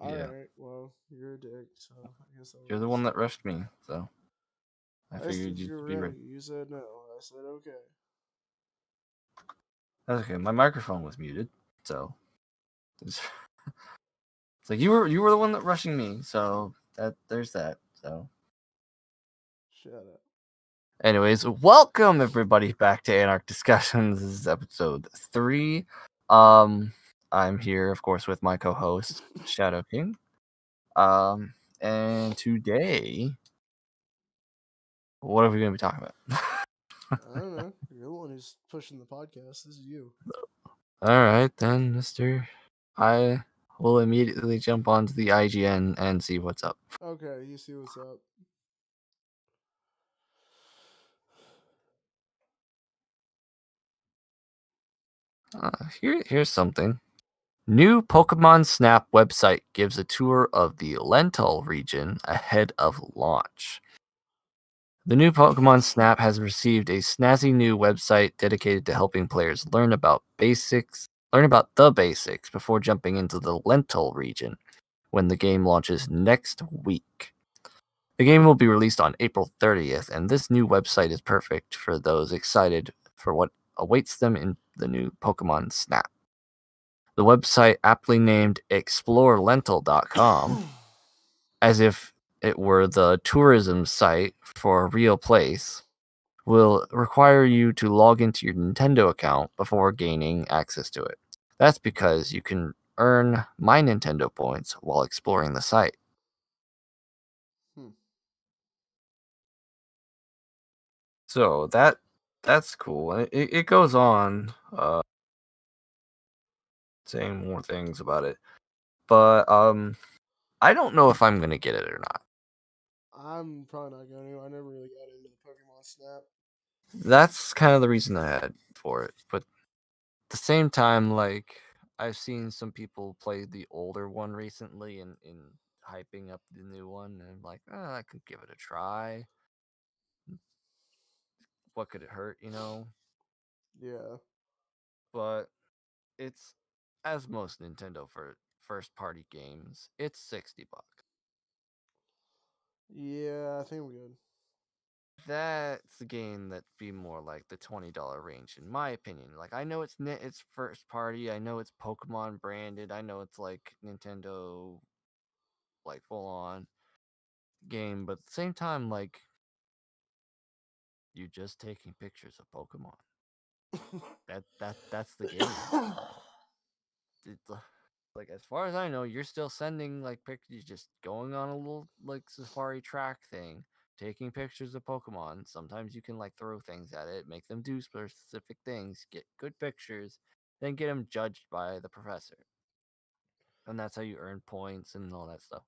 Alright, well, you're a dick, so I guess You're the one that rushed me, so I I asked figured if you you'd were be ready. ready. You said no. I said okay. That's okay. My microphone was muted, so it's like you were the one that rushing me, so there's that. So, Shut up. anyways, welcome everybody back to Anarch Discussions. This is episode 3. I'm here, of course, with my co-host Shadow King. And today, what are we going to be talking about? I don't know. You're the one who's pushing the podcast. This is you. All right, then, Mister. I will immediately jump onto the IGN and see what's up. Okay, you see what's up. Here's something. New Pokemon Snap website gives a tour of the Lental region ahead of launch. The new Pokemon Snap has received a snazzy new website dedicated to helping players learn about the basics before jumping into the Lental region when the game launches next week. The game will be released on April 30th, and this new website is perfect for those excited for what awaits them in the new Pokemon Snap. The website, aptly named explorelental.com, as if it were the tourism site for a real place, will require you to log into your Nintendo account before gaining access to it. That's because you can earn My Nintendo points while exploring the site. Hmm. So that's cool. And it goes on saying more things about it. But I don't know if I'm gonna get it or not. I'm probably not going to. I never really got into the Pokemon Snap. That's kind of the reason I had for it. But at the same time, like I've seen some people play the older one recently and in hyping up the new one, and I'm like, I could give it a try. What could it hurt, you know? Yeah. But it's, as most Nintendo for first party games, it's $60. Yeah, I think I'm good. That's a game that'd be more like the $20 range, in my opinion. Like, I know it's first party, I know it's Pokemon branded, I know it's like Nintendo, like full on game, but at the same time, like, you're just taking pictures of Pokemon. That's the game. Like, as far as I know, you're still sending like pictures, just going on a little like safari track thing, taking pictures of Pokemon. Sometimes you can like throw things at it, make them do specific things, get good pictures, then get them judged by the professor. And that's how you earn points and all that stuff.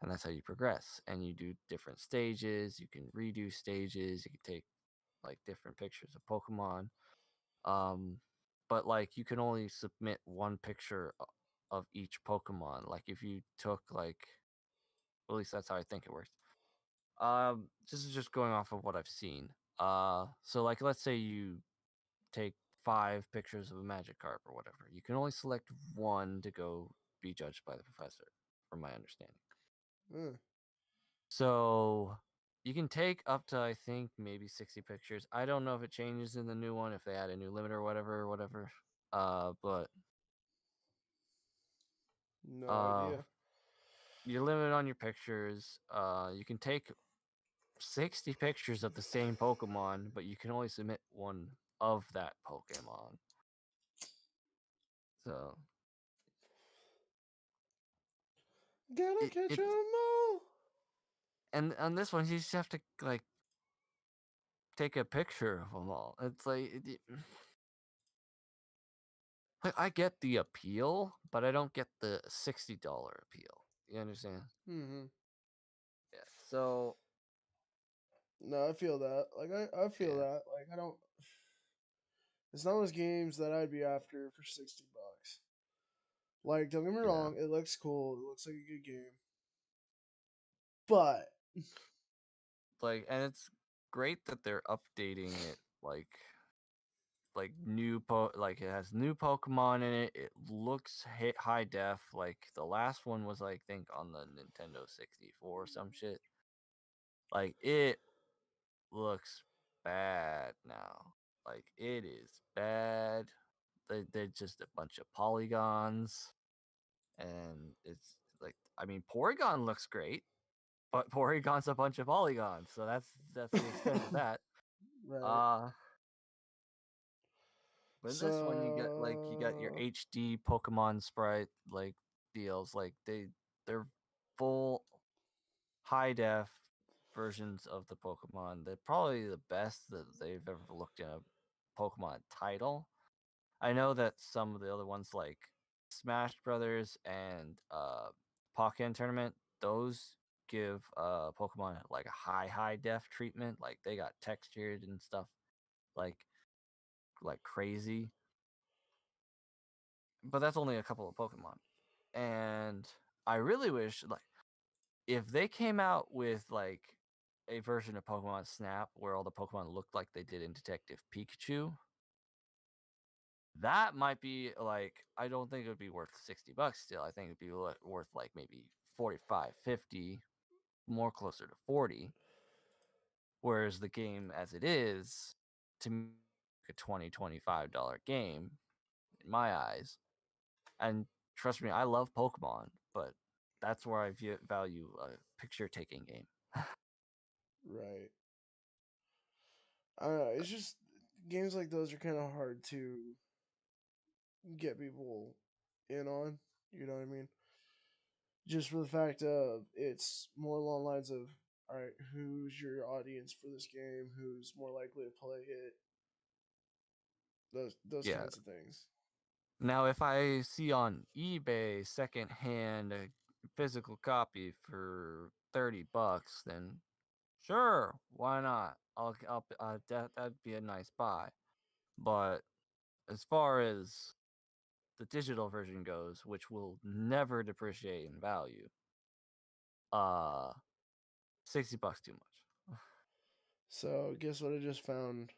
And that's how you progress. And you do different stages. You can redo stages. You can take like different pictures of Pokemon. Um, but like you can only submit one picture of each Pokemon. Like if you took like, at least that's how I think it works. This is just going off of what I've seen. So like let's say you take 5 pictures of a Magikarp or whatever. You can only select one to go be judged by the professor, from my understanding. Mm. So you can take up to I think maybe 60 pictures. I don't know if it changes in the new one, if they add a new limit or whatever. But No uh idea. you're limited on your pictures. You can take 60 pictures of the same Pokemon, but you can only submit one of that Pokemon. So Gotta it, catch it 'em all. and on this one you just have to like take a picture of them all. It's like like, I get the appeal, but I don't get the $60 appeal. You understand? Mm-hmm. Yeah. So No, I feel that. Like I feel yeah, that. Like I don't. It's not those games that I'd be after for $60. Like, don't get me yeah. wrong, it looks cool. It looks like a good game, but Like, and it's great that they're updating it. like like it has new Pokemon in it. It looks high def. Like the last one was I think on the Nintendo 64 or some shit. Like it looks bad now. Like it is bad. They're just a bunch of polygons, and it's like I mean Porygon looks great, but Porygon's a bunch of polygons, so that's the extent of that. Right. Uh but in this one you got your So HD Pokemon sprite like deals, like they're full high def versions of the Pokemon. They're probably the best that they've ever looked in a Pokemon title. I know that some of the other ones like Smash Brothers and Pokken Tournament, those give Pokemon like a high def treatment. Like they got textured and stuff like crazy. But that's only a couple of Pokemon. And I really wish like if they came out with like a version of Pokemon Snap where all the Pokemon looked like they did in Detective Pikachu, that might be like I don't think it would be worth $60 still. I think it'd be worth like maybe 45, 50, more closer to 40. Whereas the game as it is, to me, a $20-$25 game in my eyes. And trust me, I love Pokemon, but that's where I value a picture taking game. right. I don't know. It's just games like those are kind of hard to get people in on. You know what I mean? Just for the fact of it's more along the lines of, all right, who's your audience for this game? Who's more likely to play it? Those Yeah. kinds of things. Now, if I see on eBay secondhand a physical copy for $30, then sure, why not? That'd be a nice buy. But as far as the digital version goes, which will never depreciate in value, uh, $60 too much. So guess what I just found?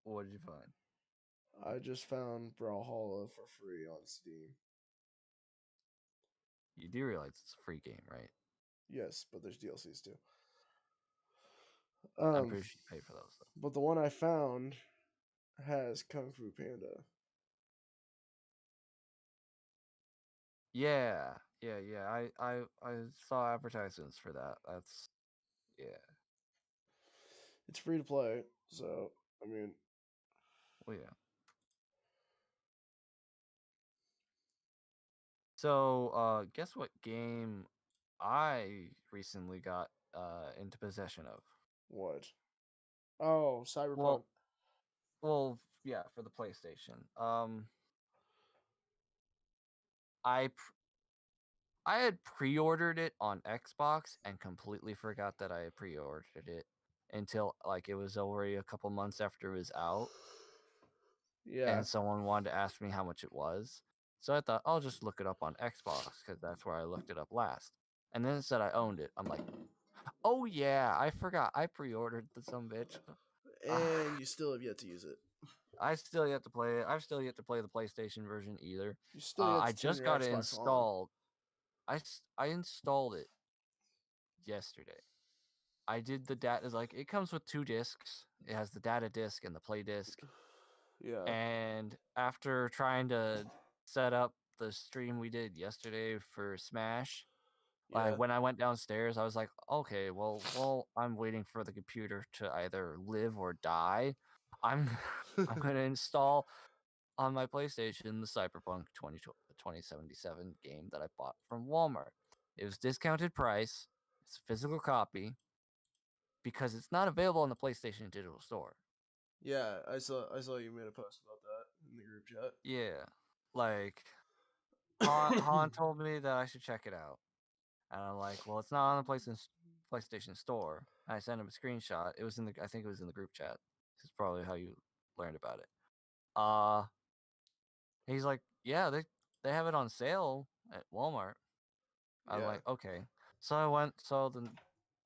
What did you find? I just found Brawlhalla for free on Steam. You do realize it's a free game, right? Yes, but there's DLCs too. I'm Um, pretty sure you pay for those though. but the one I found has Kung Fu Panda. Yeah, yeah. I saw advertisements for that. That's yeah. It's free to play, so I mean, Well, yeah. So, guess what game I recently got into possession of? what? Oh, Cyberpunk. Well, well, yeah, for the PlayStation. I pr- I had pre-ordered it on Xbox and completely forgot that I had pre-ordered it until like it was already a couple months after it was out, Yeah. and someone wanted to ask me how much it was. So I thought I'll just look it up on Xbox because that's where I looked it up last. And then it said I owned it. I'm like, oh yeah, I forgot. I pre-ordered the some bitch. And you still have yet to use it. I still yet to play it. I've still yet to play the PlayStation version either. You still yet I to turn just your got it Xbox on. installed. I installed it yesterday. I did the data like it comes with two discs. It has the data disc and the play disc. Yeah. And after trying to set up the stream we did yesterday for Smash, Yeah. when I went downstairs, I was like, okay, well, I'm waiting for the computer to either live or die. I'm I'm gonna install on my PlayStation the Cyberpunk 2077 game that I bought from Walmart. It was discounted price. It's a physical copy because it's not available in the PlayStation Digital Store. Yeah, I saw you made a post about that in the group chat. Yeah, like Han told me that I should check it out, and I'm like, well, it's not on the PlayStation Store. And I sent him a screenshot. It was in the I think it was in the group chat. This is probably how you learned about it. Uh, he's like, yeah, they have it on sale at Walmart. I'm Yeah. like, okay. So I went. So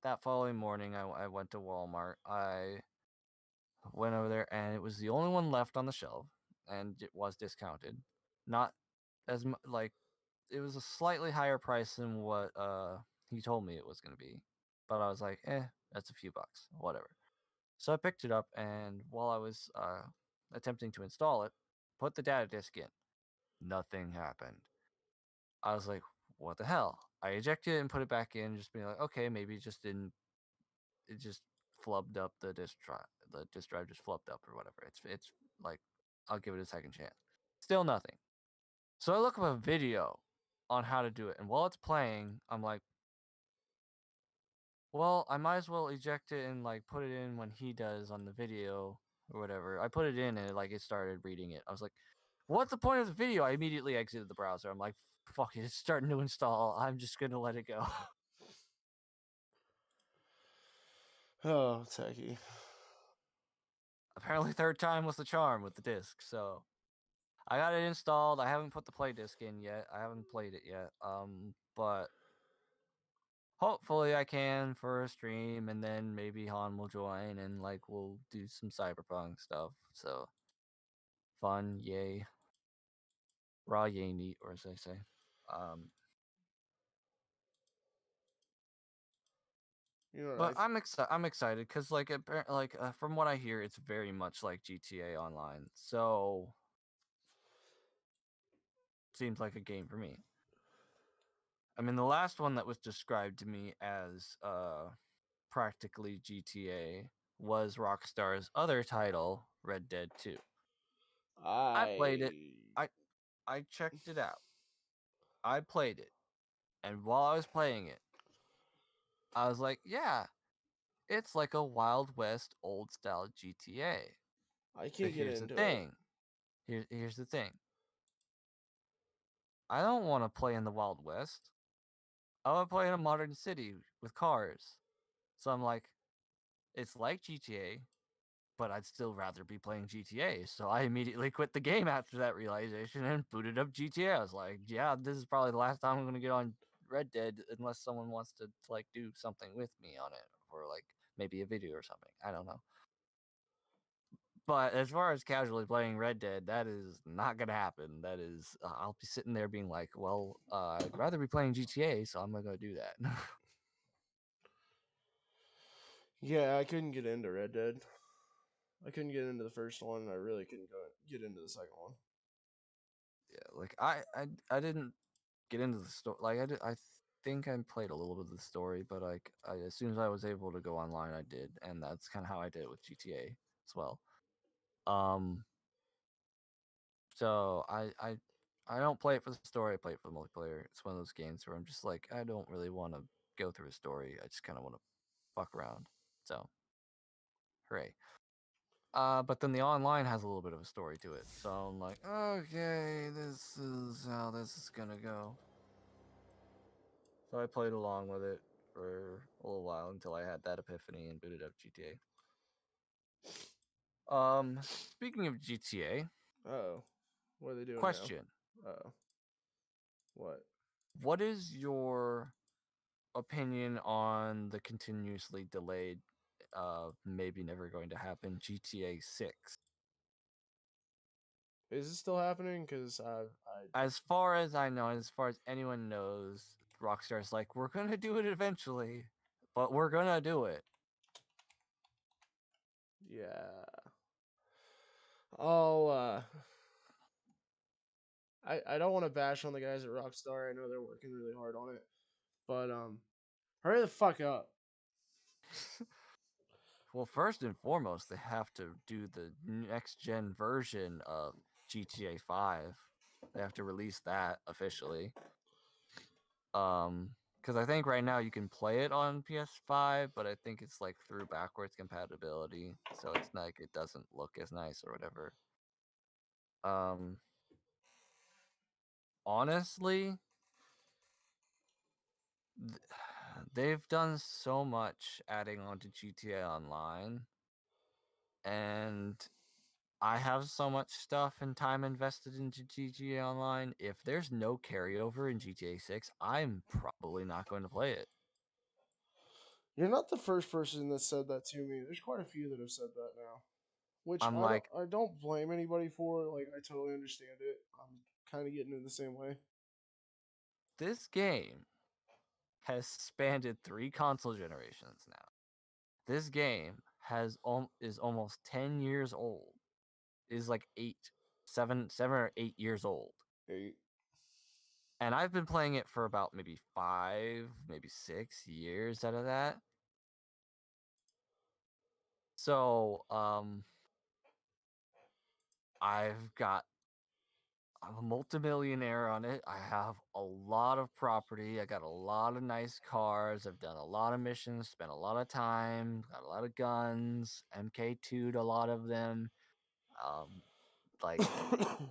that following morning, I went to Walmart. I Went over there, and it was the only one left on the shelf, and it was discounted. Not as like it was a slightly higher price than what he told me it was going to be, but I was like, that's a few bucks, whatever. So I picked it up, and while I was attempting to install it, put the data disk in. Nothing happened. I was like, what the hell? I ejected it and put it back in, just being like, okay, maybe it just didn't. It just flubbed up the disk drive. The disk drive just flubbed up or whatever. It's like, I'll give it a second chance. Still nothing. So I look up a video on how to do it, and while it's playing, I'm like, well, I might as well eject it and like put it in when he does on the video or whatever. I put it in and it started reading it. I was like, what's the point of the video? I immediately exited the browser. I'm like, fuck it, it's starting to install. I'm just gonna let it go. Oh, techie. Apparently, third time was the charm with the disc. So I got it installed. I haven't put the play disc in yet. I haven't played it yet. But hopefully I can for a stream, and then maybe Han will join, and like we'll do some cyberpunk stuff. So fun, yay, raw, yay, neat, or as they say. You know, But I'm excited because from what I hear, it's very much like GTA Online. So seems like a game for me. I mean, the last one that was described to me as practically GTA was Rockstar's other title, Red Dead 2. I played it. I I checked it out. I played it. And while I was playing it, I was like, yeah, it's like a Wild West old style GTA. I But can't get here's the into it. thing. Here's the thing. I don't want to play in the Wild West. I want to play in a modern city with cars. So I'm like, it's like GTA, but I'd still rather be playing GTA. So I immediately quit the game after that realization and booted up GTA. I was like, yeah, this is probably the last time I'm going to get on Red Dead unless someone wants to like do something with me on it, or like maybe a video or something. I don't know. But as far as casually playing Red Dead, that is not going to happen. That is, I'll be sitting there being like, well, I'd rather be playing GTA, so I'm going to go do that. Yeah, I couldn't get into Red Dead. I couldn't get into the first one, and I really couldn't get into the second one. Yeah, like I didn't get into the story. Like I think I played a little bit of the story, but like as soon as I was able to go online, I did, and that's kind of how I did it with GTA as well. Um, so I don't play it for the story. I play it for the multiplayer. It's one of those games where I'm just like, I don't really want to go through a story. I just kind of want to fuck around. So, hooray! But then the online has a little bit of a story to it. So I'm like, okay, this is how this is gonna go. So I played along with it for a little while until I had that epiphany and booted up GTA. Speaking of GTA, Oh, what are they doing now? question: Oh, what? what is your opinion on the continuously delayed, maybe never going to happen GTA 6? Is it still happening? Because As far as I know, as far as anyone knows, Rockstar's like, we're gonna do it eventually, but we're gonna do it. yeah. I'll I don't want to bash on the guys at Rockstar. I know they're working really hard on it, but hurry the fuck up. Well, first and foremost, they have to do the next gen version of GTA 5. They have to release that officially. Because I think right now you can play it on PS5, but I think it's like through backwards compatibility, so it's like it doesn't look as nice or whatever. Um, honestly, they've done so much adding on to GTA Online, and I have so much stuff and time invested into GTA Online. If there's no carryover in GTA 6, I'm probably not going to play it. You're not the first person that said that to me. There's quite a few that have said that now. which I'm like, I don't blame anybody for. Like I totally understand it. I'm kind of getting in the same way. this game has spanned 3 console generations now. This game is almost 10 years old. Is like 7 or 8 years old. 8. And I've been playing it for about maybe 5, maybe 6 years out of that. So, I'm a multimillionaire on it. I have a lot of property. I got a lot of nice cars. I've done a lot of missions, spent a lot of time, got a lot of guns, MK2'd a lot of them. Um, like,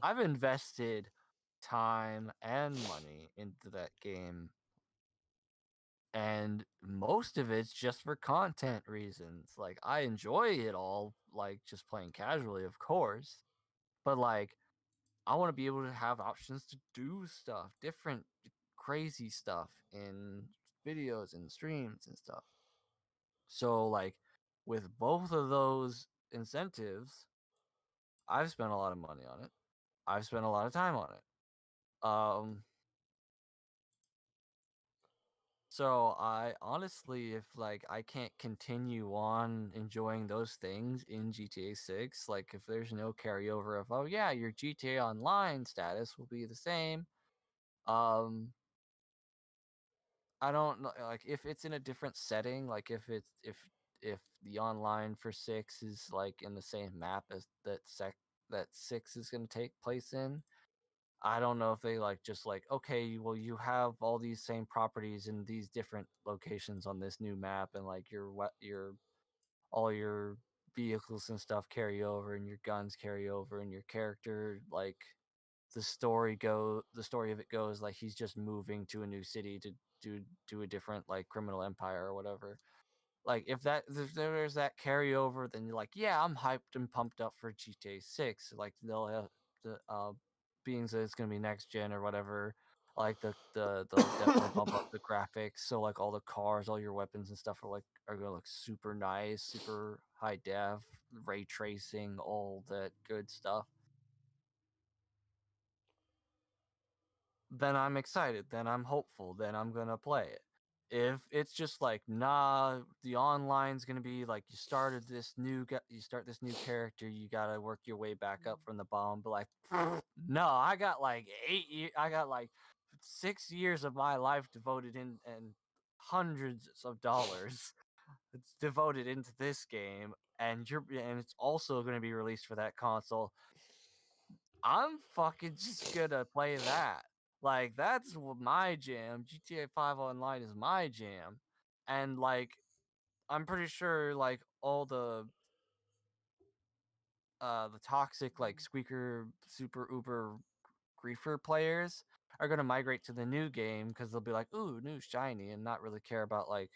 I've invested time and money into that game, and most of it's just for content reasons. Like, I enjoy it all, like, just playing casually, of course, but, like, I want to be able to have options to do stuff, different crazy stuff in videos and streams and stuff. So, like, with both of those incentives, I've spent a lot of money on it. I've spent a lot of time on it. So I honestly, if like I can't continue on enjoying those things in GTA 6, like if there's no carryover of, oh yeah, your GTA Online status will be the same. Um, I don't know, like if it's in a different setting, like if the online for 6 is like in the same map as that 6 is going to take place in. I don't know if they like just like, okay, well, you have all these same properties in these different locations on this new map, and like your all your vehicles and stuff carry over, and your guns carry over, and your character, like, the story of it goes like he's just moving to a new city to do a different like criminal empire or whatever. Like if there's that carryover, then you're like, yeah, I'm hyped and pumped up for GTA 6. Like they'll have the being that it's gonna be next gen or whatever. Like they'll definitely bump up the graphics. So like all the cars, all your weapons and stuff are gonna look super nice, super high def, ray tracing, all that good stuff. Then I'm excited, then I'm hopeful, then I'm gonna play it. If it's just like, nah, the online's gonna be like you start this new character, you gotta work your way back up from the bottom, but like, no, I got like 8 years, I got like 6 years of my life devoted in and hundreds of dollars it's devoted into this game, and it's also gonna be released for that console. I'm fucking just gonna play that. Like that's my jam. GTA 5 Online is my jam. And like I'm pretty sure like all the toxic like squeaker super uber griefer players are going to migrate to the new game cuz they'll be like, "Ooh, new shiny," and not really care about like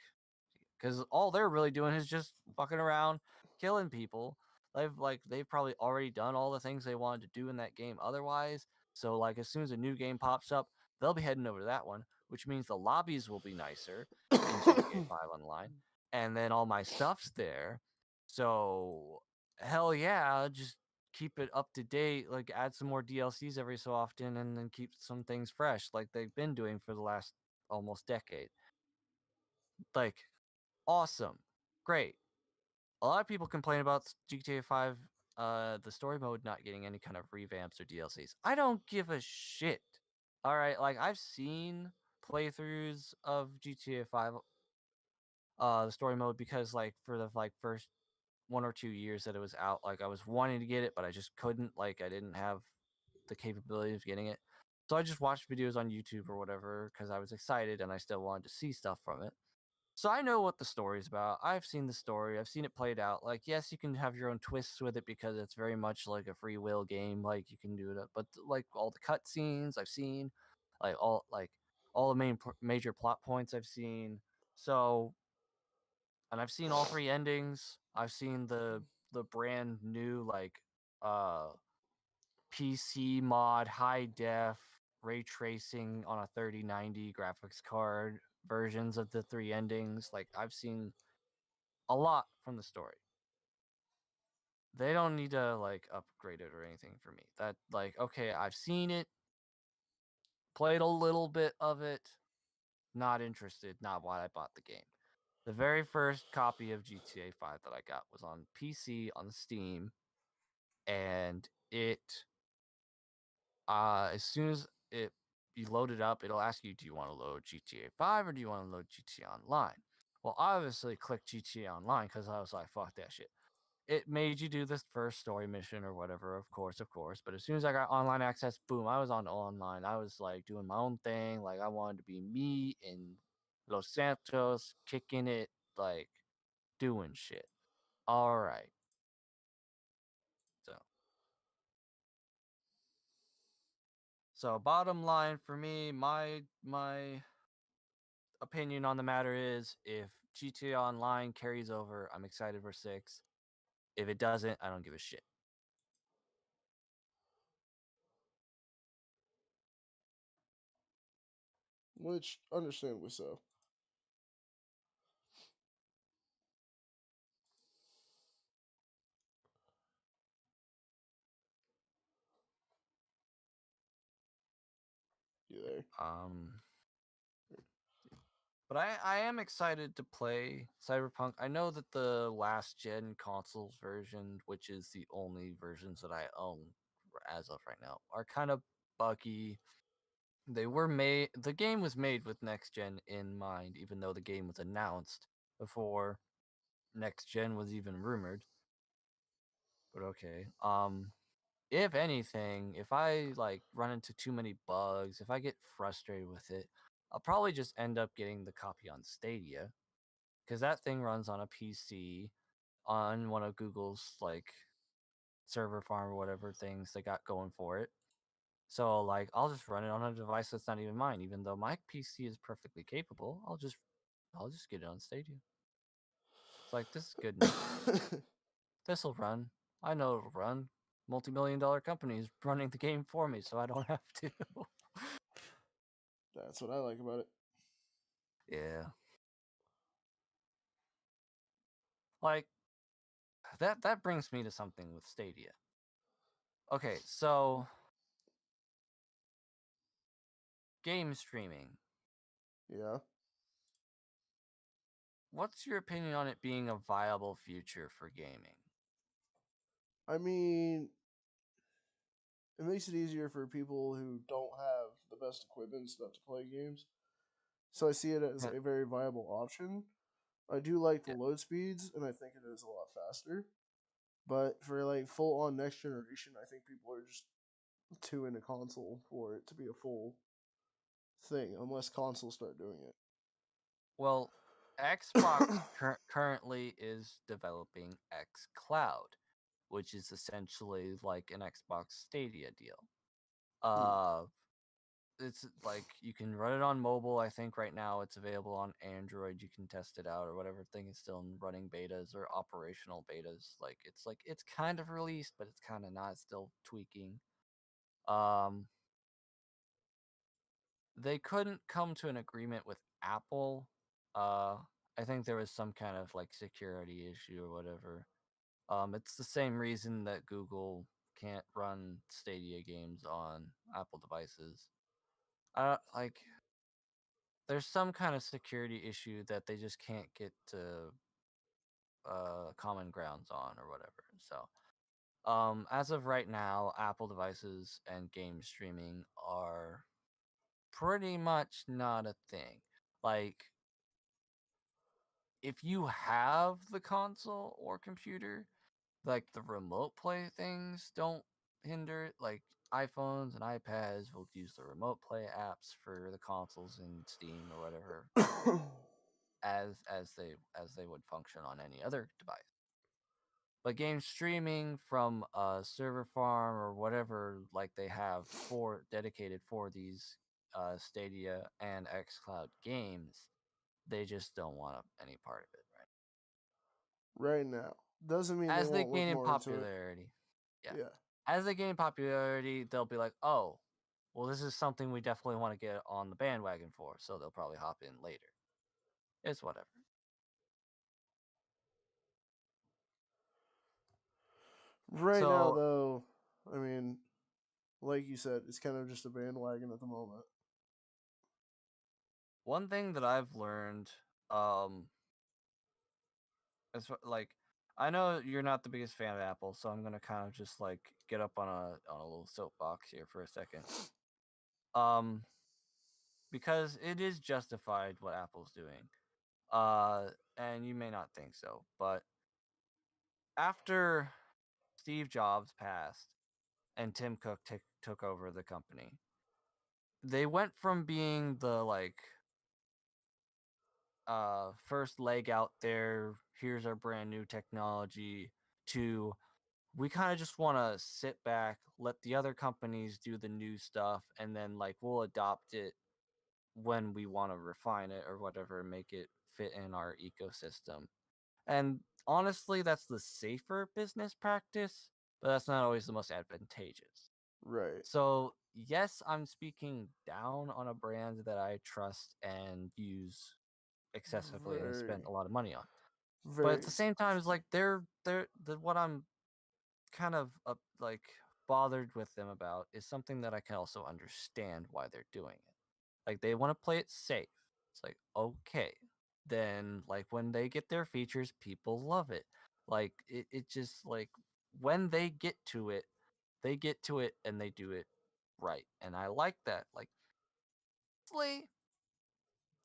because all they're really doing is just fucking around, killing people. They've probably already done all the things they wanted to do in that game otherwise. So like as soon as a new game pops up, they'll be heading over to that one, which means the lobbies will be nicer in GTA 5 Online, and then all my stuff's there. So hell yeah, just keep it up to date, like add some more DLCs every so often and then keep some things fresh like they've been doing for the last almost decade. Like awesome. Great. A lot of people complain about GTA 5, the story mode not getting any kind of revamps or DLCs. I don't give a shit. All right, like I've seen playthroughs of GTA 5, the story mode, because like for the like first 1 or 2 years that it was out, like I was wanting to get it, but I just couldn't. Like I didn't have the capability of getting it, so I just watched videos on YouTube or whatever because I was excited and I still wanted to see stuff from it. So I know what the story's about. I've seen the story. I've seen it played out. Like, yes, you can have your own twists with it because it's very much like a free will game. Like, you can do it, but like all the cutscenes I've seen, all the major plot points I've seen. So, and I've seen all 3 endings. I've seen the brand new uh PC mod high def ray tracing on a 3090 graphics card versions of the 3 endings. Like I've seen a lot from the story. they don't need to like upgrade it or anything for me. That like okay, I've seen it, played a little bit of it, not interested, not why I bought the game. The very first copy of GTA 5 that I got was on PC on Steam, and it as soon as you load it up, it'll ask you, do you want to load GTA 5 or do you want to load GTA Online? Well, I obviously clicked GTA Online because I was like, fuck that shit. It made you do this first story mission or whatever, of course. But as soon as I got online access, boom, I was on online. I was like doing my own thing. Like I wanted to be me in Los Santos, kicking it, like doing shit. All right. So, so bottom line for me, my opinion on the matter is if GTA Online carries over, I'm excited for 6. If it doesn't, I don't give a shit. Which, understandably so. You there? But I am excited to play Cyberpunk. I know that the last gen consoles version, which is the only versions that I own as of right now, are kind of buggy. The game was made with next gen in mind, even though the game was announced before next gen was even rumored. But okay. If anything, if I like run into too many bugs, if I get frustrated with it, I'll probably just end up getting the copy on Stadia, because that thing runs on a PC on one of Google's like server farm or whatever things they got going for it. So like I'll just run it on a device that's not even mine, even though my PC is perfectly capable. I'll just get it on Stadia. It's like this is good enough. This'll run. I know it'll run. Multi-million-dollar companies running the game for me, so I don't have to. That's what I like about it. Yeah. Like that brings me to something with Stadia. Okay, so game streaming. Yeah. What's your opinion on it being a viable future for gaming? I mean, it makes it easier for people who don't have the best equipment and stuff to play games. So I see it as Uh, a very viable option. I do like the Yeah. load speeds, and I think it is a lot faster. But for like full on next generation, I think people are just too into console for it to be a full thing, unless consoles start doing it. Well, Xbox currently is developing xCloud, which is essentially like an Xbox Stadia deal. Hmm. Uh, it's like you can run it on mobile. I think right now it's available on Android. You can test it out or whatever thing is still in running betas or operational betas. Like it's kind of released, but it's kind of not. It's still tweaking. Um, they couldn't come to an agreement with Apple. Uh, I think there was some kind of like security issue or whatever. It's the same reason that Google can't run Stadia games on Apple devices. Like there's some kind of security issue that they just can't get to common grounds on or whatever. So, as of right now, Apple devices and game streaming are pretty much not a thing. Like, if you have the console or computer, like the remote play things don't hinder it. Like iPhones and iPads will use the remote play apps for the consoles in Steam or whatever as they would function on any other device. But game streaming from a server farm or whatever, like they have for dedicated for these Stadia and xCloud games, they just don't want any part of it, right? Right now, doesn't mean they As they won't look gain in more into it. popularity, yeah. Yeah. As they gain popularity, they'll be like, oh, well, this is something we definitely want to get on the bandwagon for, so they'll probably hop in later. It's whatever. Right now, So though, I mean, like you said, it's kind of just a bandwagon at the moment. one thing that I've learned, like, I know you're not the biggest fan of Apple, so I'm gonna kind of just like get up on a little soapbox here for a second. Um, because it is justified what Apple's doing. And you may not think so, but after Steve Jobs passed and Tim Cook took over the company, they went from being the like first leg out there, here's our brand new technology, to we kind of just want to sit back, let the other companies do the new stuff, and then like we'll adopt it when we want to refine it or whatever, make it fit in our ecosystem. And honestly, that's the safer business practice, but that's not always the most advantageous. Right. So, yes, I'm speaking down on a brand that I trust and use excessively and spent Very, a lot of money on. But at very the same time, it's specific. like what I'm kind of like bothered with them about is something that I can also understand why they're doing it. Like they want to play it safe. It's like, okay, then like when they get their features, people love it. Like it just like when they get to it and they do it right. And I like that. Like honestly,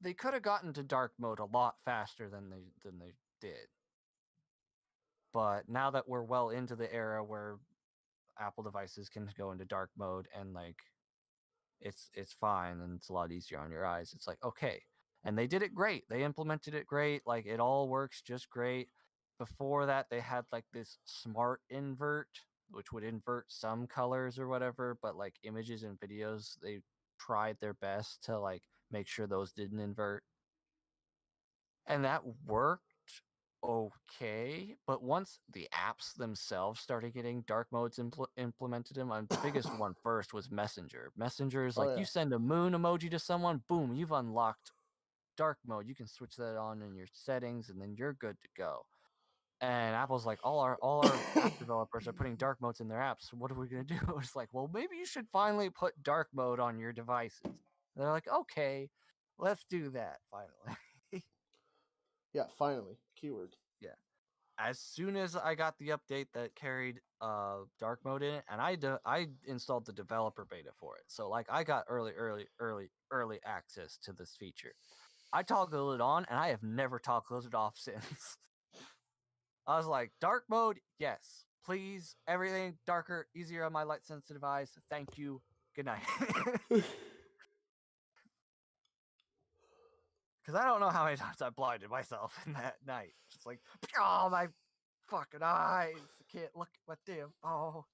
they could have gotten to dark mode a lot faster than they did. But now that we're well into the era where Apple devices can go into dark mode and like it's fine and it's a lot easier on your eyes. It's like, okay. And they did it great. They implemented it great. Like it all works just great. Before that, they had like this smart invert, which would invert some colors or whatever, but like images and videos, they tried their best to like make sure those didn't invert. And that worked okay, but once the apps themselves started getting dark modes implemented in, the biggest one first was Messenger. Messenger is Oh like you yeah. send a moon emoji to someone, boom, you've unlocked dark mode. You can switch that on in your settings, and then you're good to go. And Apple's like, all our app developers are putting dark modes in their apps. What are we gonna do? It's like, well, maybe you should finally put dark mode on your devices. And they're like, okay, let's do that finally. Yeah, finally. Keyword. Yeah. As soon as I got the update that carried dark mode in it, and I installed the developer beta for it. So like I got early access to this feature. I toggled it on and I have never toggled it off since. I was like, dark mode, yes. Please, everything darker, easier on my light sensitive eyes. Thank you. Good night. Because I don't know how many times I blinded myself in that night. Just like, oh, my fucking eyes. I can't look at my damn. Oh,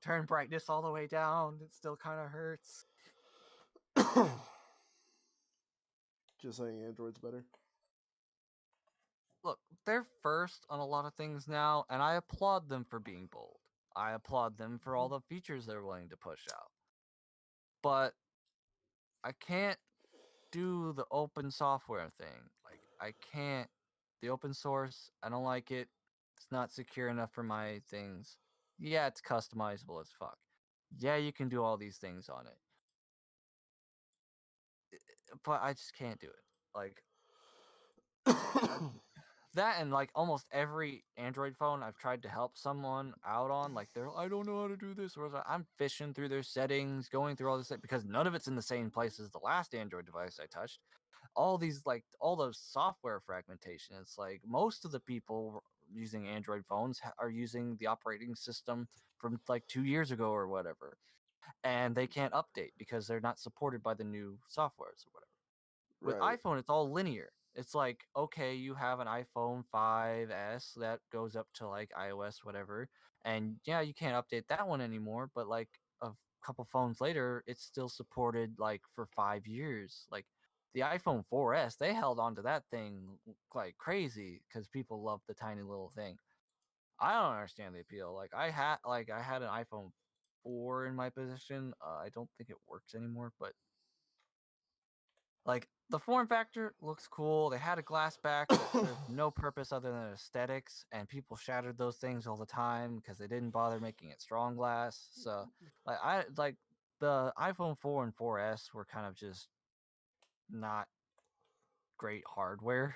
turn brightness all the way down. It still kind of hurts. Just saying Android's better. Look, they're first on a lot of things now, and I applaud them for being bold. I applaud them for all the features they're willing to push out. But I can't do the open software thing. Like, I can't. The open source, I don't like it. It's not secure enough for my things. Yeah, it's customizable as fuck. Yeah, you can do all these things on it. But I just can't do it. Like, that and like almost every Android phone I've tried to help someone out on, like they're I don't know how to do this, or I'm fishing through their settings, going through all this because none of it's in the same place as the last Android device I touched. All these like all those software fragmentation. It's like most of the people using Android phones are using the operating system from like 2 years ago or whatever, and they can't update because they're not supported by the new softwares or whatever. With Right. iPhone, it's all linear. It's like, okay, you have an iPhone 5S that goes up to like iOS, whatever. And yeah, you can't update that one anymore. But like a couple phones later, it's still supported like for 5 years. Like the iPhone 4S, they held on to that thing like crazy because people love the tiny little thing. I don't understand the appeal. I had an iPhone 4 in my possession. I don't think it works anymore, but like the form factor looks cool. They had a glass back that served no purpose other than aesthetics, and people shattered those things all the time because they didn't bother making it strong glass. So, like the iPhone 4 and 4S were kind of just not great hardware.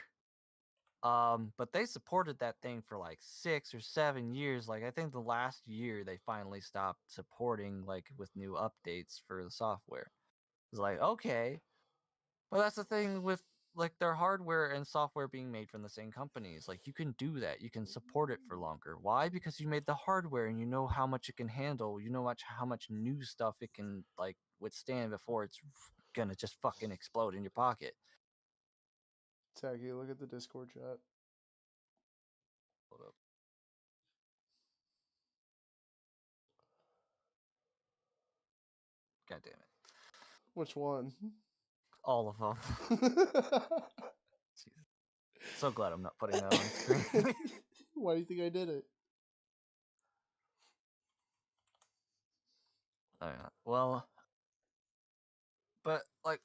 But they supported that thing for like 6 or 7 years. Like I think the last year they finally stopped supporting like with new updates for the software. It's like, okay, but that's the thing with like their hardware and software being made from the same companies. Like you can do that. You can support it for longer. Why? Because you made the hardware and you know how much it can handle. You know how much new stuff it can like withstand before it's gonna just fucking explode in your pocket. Tacky, look at the Discord chat. Hold up. God damn it. Which one? All of them. Jesus. So glad I'm not putting that on screen. Why do you think I did it? Oh, yeah. Well, but like,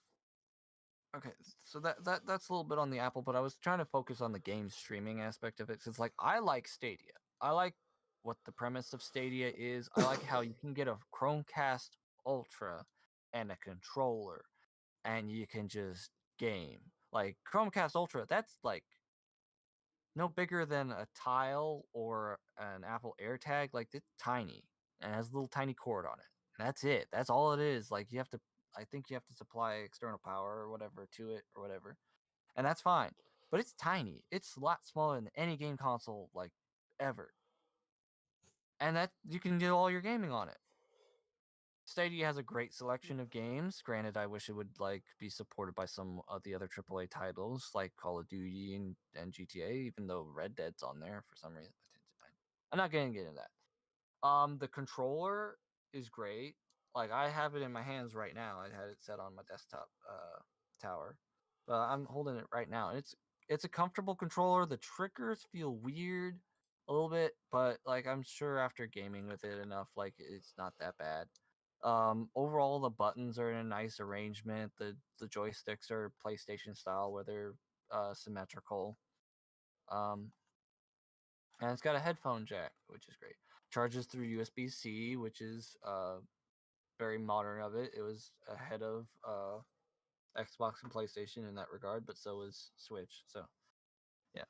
okay, so that's a little bit on the Apple, but I was trying to focus on the game streaming aspect of it. Cause like I like Stadia. I like what the premise of Stadia is. I like how you can get a Chromecast Ultra and a controller, and you can just game. Like Chromecast Ultra, that's like no bigger than a tile or an Apple AirTag. Like it's tiny and it has a little tiny cord on it. And that's it. That's all it is. Like you have to, I think you have to supply external power or whatever to it or whatever, and that's fine. But it's tiny. It's a lot smaller than any game console like ever, and that you can do all your gaming on it. Stadia has a great selection of games. Granted, I wish it would like be supported by some of the other AAA titles like Call of Duty and GTA, even though Red Dead's on there for some reason. I'm not gonna get into that. The controller is great. Like I have it in my hands right now. I had it set on my desktop tower, but I'm holding it right now. It's a comfortable controller. The triggers feel weird a little bit, but like I'm sure after gaming with it enough, like it's not that bad. Overall, the buttons are in a nice arrangement. The joysticks are PlayStation style, where they're symmetrical. Um, and it's got a headphone jack, which is great. Charges through USB-C, which is very modern of it. It was ahead of Xbox and PlayStation in that regard, but so was Switch. So yeah,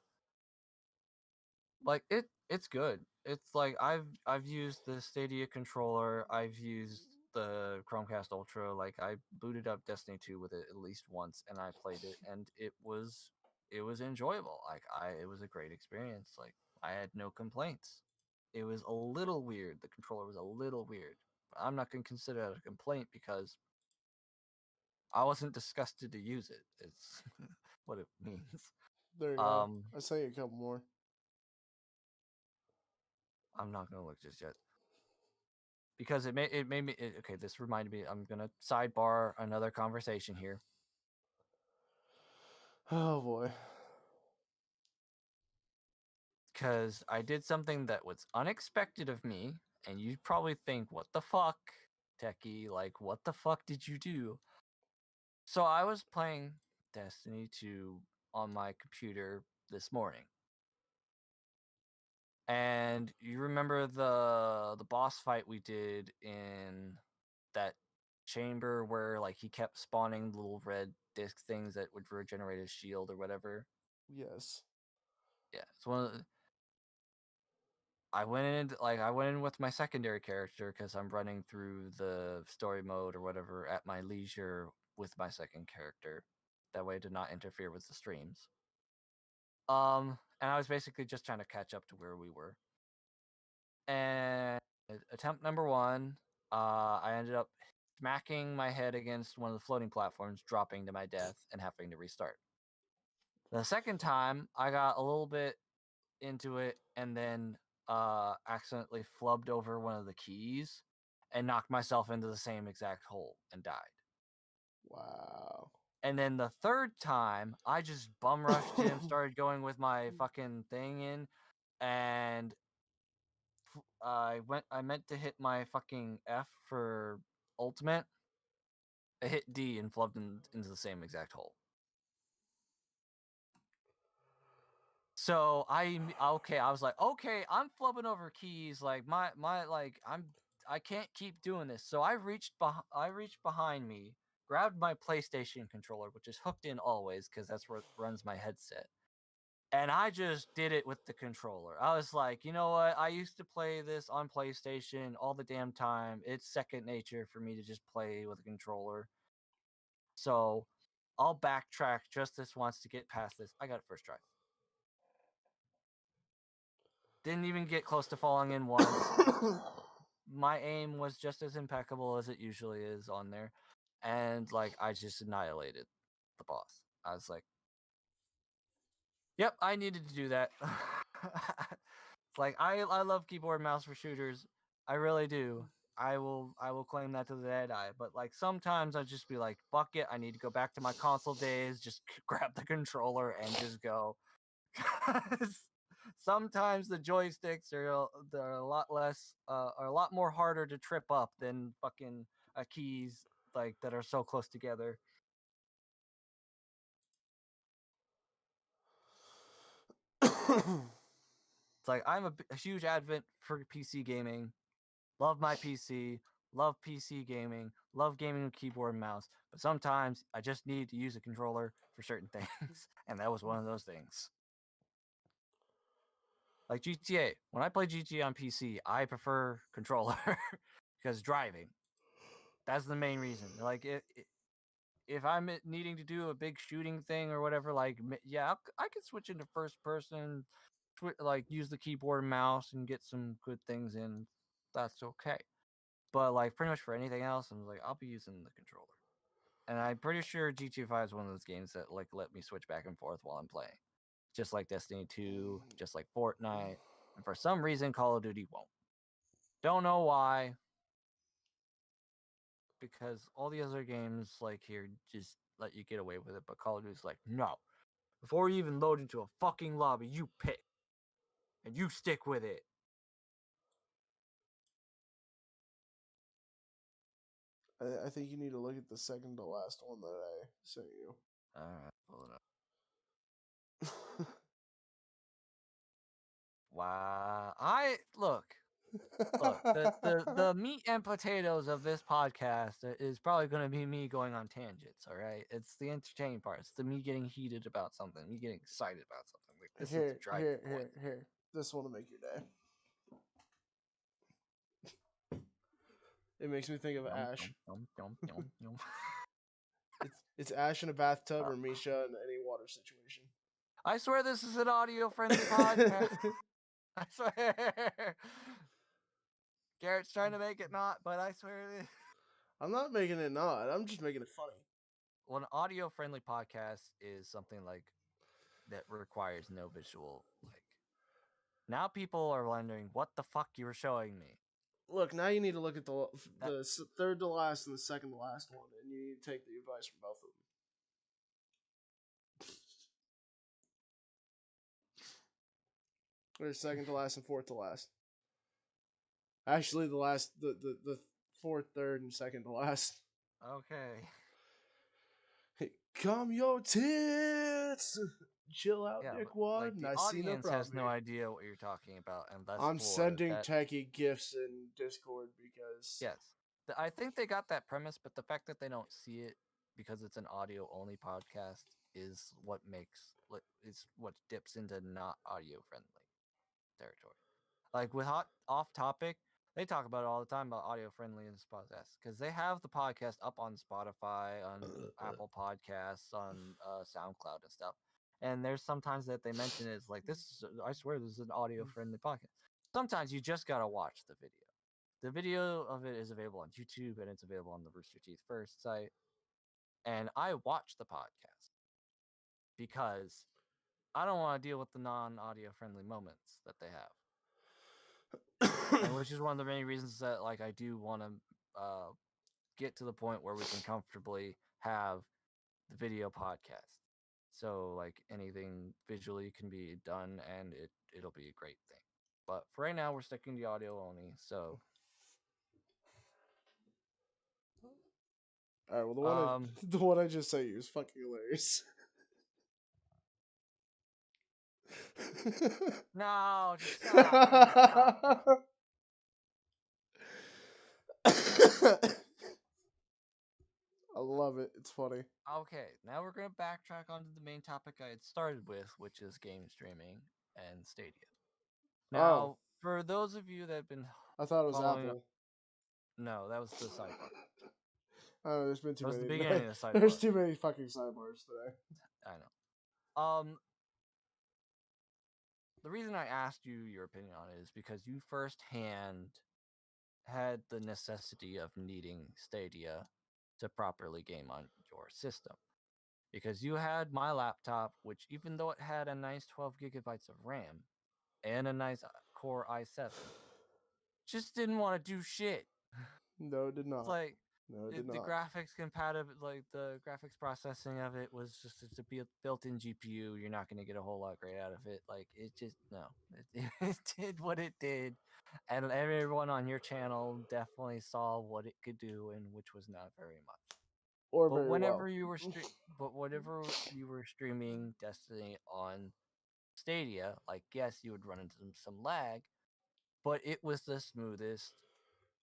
like it's good. It's like I've used the Stadia controller. I've used the Chromecast Ultra. Like I booted up Destiny 2 with it at least once, and I played it, and it was enjoyable. Like it was a great experience. Like I had no complaints. It was a little weird. The controller was a little weird. But I'm not gonna consider that a complaint because I wasn't disgusted to use it. It's what it means. There you go. Um, I sent you a couple more. I'm not gonna look just yet because it made me okay. This reminded me. I'm gonna sidebar another conversation here Oh boy. because I did something that was unexpected of me, and you'd probably think, "What the fuck, techie? Like, what the fuck did you do?" So I was playing Destiny 2 on my computer this morning. And you remember the boss fight we did in that chamber where like he kept spawning little red disc things that would regenerate his shield or whatever? Yes. Yeah. It's one of the, I went in with my secondary character because I'm running through the story mode or whatever at my leisure with my second character. That way to not interfere with the streams. And I was basically just trying to catch up to where we were. And attempt number one, I ended up smacking my head against one of the floating platforms, dropping to my death, and having to restart. The second time, I got a little bit into it and then accidentally flubbed over one of the keys and knocked myself into the same exact hole and died. Wow. And then the third time, I just bum rushed him, started going with my fucking thing in, and I meant to hit my fucking F for ultimate. I hit D and flubbed into the same exact hole. So I was like, okay, I'm flubbing over keys. Like my like I can't keep doing this. So I reached behind me, grabbed my PlayStation controller, which is hooked in always because that's what runs my headset. And I just did it with the controller. I was like, you know what? I used to play this on PlayStation all the damn time. It's second nature for me to just play with a controller. So I'll backtrack just this once to get past this. I got it first try. Didn't even get close to falling in once. My aim was just as impeccable as it usually is on there. And like I just annihilated the boss. I was like, yep, I needed to do that. It's like I love keyboard and mouse for shooters. I really do. I will claim that to the dead eye. But like sometimes I just be like, fuck it, I need to go back to my console days, just grab the controller and just go. Sometimes the joysticks they're a lot less are a lot more harder to trip up than fucking keys like that are so close together. It's like I'm a huge advocate for PC gaming. Love my PC. Love PC gaming. Love gaming with keyboard and mouse. But sometimes I just need to use a controller for certain things, and that was one of those things. Like GTA. When I play GTA on PC, I prefer controller because driving. That's the main reason. Like if I'm needing to do a big shooting thing or whatever, like yeah, I could switch into first person, like use the keyboard and mouse and get some good things in. That's okay. But like pretty much for anything else, I'm like I'll be using the controller. And I'm pretty sure GTA 5 is one of those games that like let me switch back and forth while I'm playing. Just like Destiny 2, just like Fortnite, and for some reason Call of Duty won't. Don't know why. Because all the other games like here just let you get away with it, but Call of Duty's like, no. Before you even load into a fucking lobby, you pick. And you stick with it. I think you need to look at the second to last one that I sent you. Alright, pull it up. Wow. Look, the meat and potatoes of this podcast is probably going to be me going on tangents. All right, it's the entertaining part. It's the me getting heated about something, me getting excited about something. Like this is the driving point. Here. This one will make your day. It makes me think of Yum, Ash. yum, yum, yum, yum. It's Ash in a bathtub Uh, or Misha in any water situation. I swear this is an audio-friendly podcast. I swear. Garrett's trying to make it not, but I swear it is. I'm not making it not. I'm just making it funny. Well, an audio-friendly podcast is something like that requires no visual. Like now, people are wondering what the fuck you were showing me. Look, now you need to look at the That, third to last and the second to last one, and you need to take the advice from both of them. Or second to last and fourth to last. Actually, the fourth, third, and second to last. okay. Hey, calm your tits. Chill out, Yeah, but dickwad. like And the I see no audience problem has no here. idea what you're talking about, and that's I'm for sending that. techie gifts in Discord because Yes, I think they got that premise, but the fact that they don't see it because it's an audio only podcast is what makes is what dips into not audio friendly territory. Like with off topic, they talk about it all the time about audio friendly in this podcast because they have the podcast up on Spotify, on Apple Podcasts, on SoundCloud and stuff. And there's sometimes that they mention it's like this is I swear this is an audio friendly podcast. Sometimes you just gotta watch the video. The video of it is available on YouTube and it's available on the Rooster Teeth First site. And I watch the podcast because I don't want to deal with the non-audio friendly moments that they have. And which is one of the many reasons that like I do want to get to the point where we can comfortably have the video podcast. So like anything visually can be done and it'll be a great thing. But for right now we're sticking to audio only. So all right. Well, the one I just sent you is fucking hilarious. No, just stop. Please stop. I love it. It's funny. Okay, now we're going to backtrack onto the main topic I had started with, which is game streaming and Stadia. Oh, Now, for those of you that have been I thought it was following, Apple. no, that was the sidebar. Oh, there's been That too was the many. beginning of the There's sidebar. too many fucking sidebars today. I know. The reason I asked you your opinion on it is because you firsthand had the necessity of needing Stadia to properly game on your system. Because you had my laptop, which even though it had a nice 12 gigabytes of RAM and a nice Core i7, just didn't want to do shit. No, it did It's not. like No, it did the not. graphics compatible, like the graphics processing of it was just it's a built-in GPU. You're not going to get a whole lot great out of it. Like it just no, it did what it did, and everyone on your channel definitely saw what it could do, and which was not very much. Or But very well. whenever you were streaming Destiny on Stadia, like yes, you would run into some lag, but it was the smoothest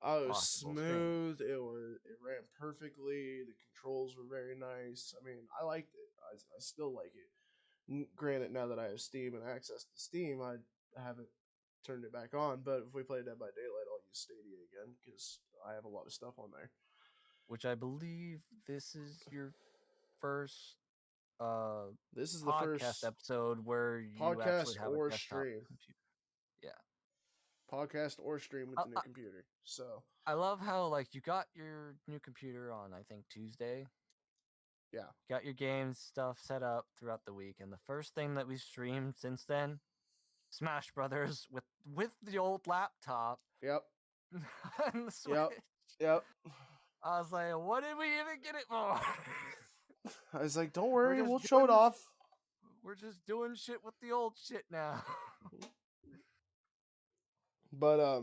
Oh, it was possible stream. smooth. It ran perfectly. The controls were very nice. I mean, I liked it. I still like it. Granted, now that I have Steam and access to Steam, I haven't turned it back on. But if we play Dead by Daylight, I'll use Stadia again because I have a lot of stuff on there. Which I believe this is your first uh This is the podcast first episode where you podcast actually have a or desktop stream. computer. Yeah. Podcast or stream with I, the new I, computer. So, I love how like you got your new computer on I think Tuesday. yeah. Got your games stuff set up throughout the week, and the first thing that we streamed since then, Smash Brothers with the old laptop Yep. and the Switch. Yep. Yep. I was like, what did we even get it for? I was like, don't we're worry, just we'll show it doing off. we're just doing shit with the old shit now. But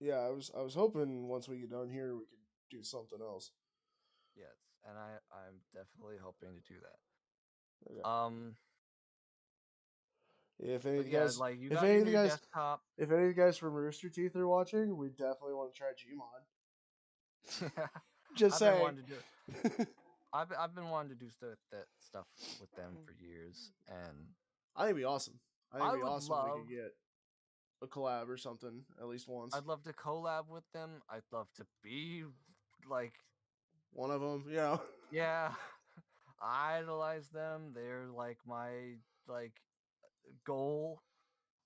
yeah, I was hoping once we get done here we could do something else. Yes, and I'm definitely hoping to do Okay. that. If any of But the yeah, guys, like you if got any your of the new guys, desktop. if any of the guys from Rooster Teeth are watching, we definitely want to try Gmod. Yeah, Just I've been saying. wanting to do it. I've been wanting to do that stuff with them for years, and I think it'd be awesome. I think I it'd be would awesome if we love. could get a collab or something at least once. I'd love to collab with them. I'd love to be like, One of them, you know. yeah, I idolize them. They're like my like goal.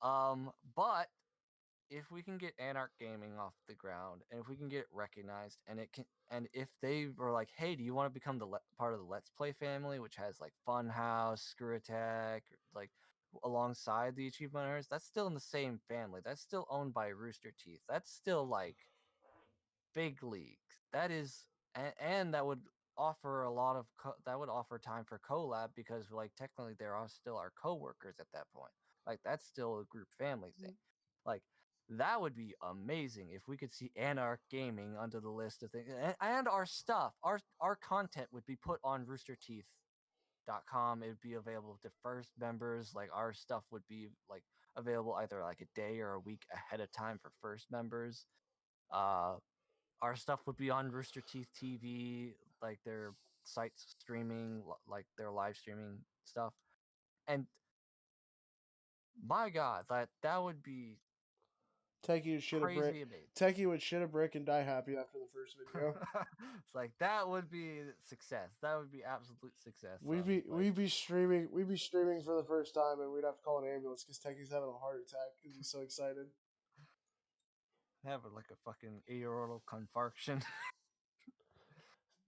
But if we can get Anarch Gaming off the ground, and if we can get it recognized, and it can, and if they were like, "Hey, do you want to become the part of the Let's Play family, which has like Funhouse, Screw Attack, like alongside the Achievement Hunters?" That's still in the same family. That's still owned by Rooster Teeth. That's still like big leagues. That is, and that would offer a lot of that would offer time for collab because like technically there are still our coworkers at that point. Like that's still a group family thing. Like that would be amazing if we could see Anarch Gaming under the list of things, and our stuff, our content would be put on roosterteeth.com. It would be available to first members. Like our stuff would be like available either like a day or a week ahead of time for first members. Uh, our stuff would be on Rooster Teeth TV, like their sites streaming, like their live streaming stuff. And my God, that would be Techie would shit a brick. crazy amazing. Techie would shit a brick and die happy after the first video. It's like that would be success. That would be absolute success. We'd On be like we'd be streaming we'd be streaming for the first time and we'd have to call an ambulance because Techie's having a heart attack because he's so excited. have like a fucking aortal confarction.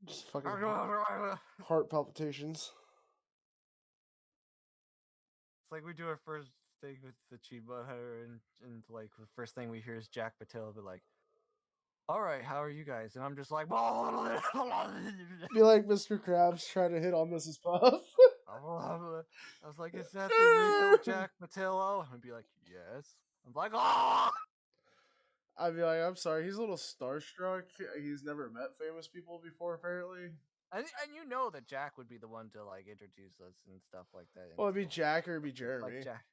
Just fucking It's heart palpitations. like we do our first thing with the Chiba Hunter, and like the first thing we hear is Jack Patel be like, "All right, how are you guys?" And I'm just like, Be like Mr. Krabs trying to hit on Mrs. Puff. I was like, "Is that the real Jack Patillo?" And be like, "Yes." I'm like, "Oh!" I'd be like, I'm sorry, he's a little starstruck. He's never met famous people before, apparently. And you know that Jack would be the one to like introduce us and stuff like that. Well, it'd be Jack or it'd be Like Jeremy. Jack.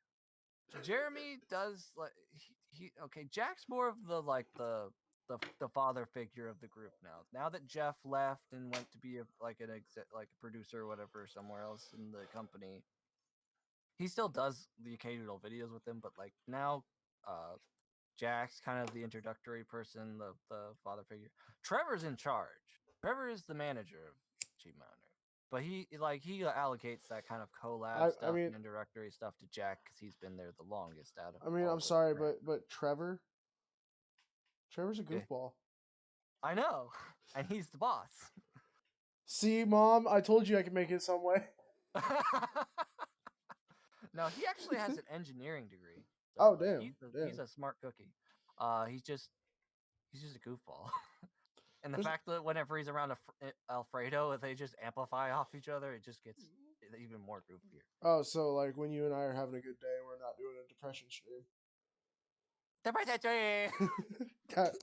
Jeremy does like he okay. Jack's more of the like the father figure of the group now. Now that Jeff left and went to be like a producer or whatever somewhere else in the company, he still does the occasional videos with them. But like now, Jack's kind of the introductory person, the father figure. Trevor's in charge. Trevor is the manager of Cheap Mountain. But he allocates that kind of collab I stuff mean, and introductory stuff to Jack because he's been there the longest out of I mean, all I'm the sorry, friends. but Trevor's a Yeah, goofball. I know, and he's the boss. See, Mom, I told you I could make it some way. No, he actually has an engineering degree, so Oh, like damn, he's a smart cookie. He's just a goofball. And the There's- fact that whenever he's around Alfredo, they just amplify off each other, it just gets even more goofier. Oh, so like when you and I are having a good day, we're not doing a depression stream.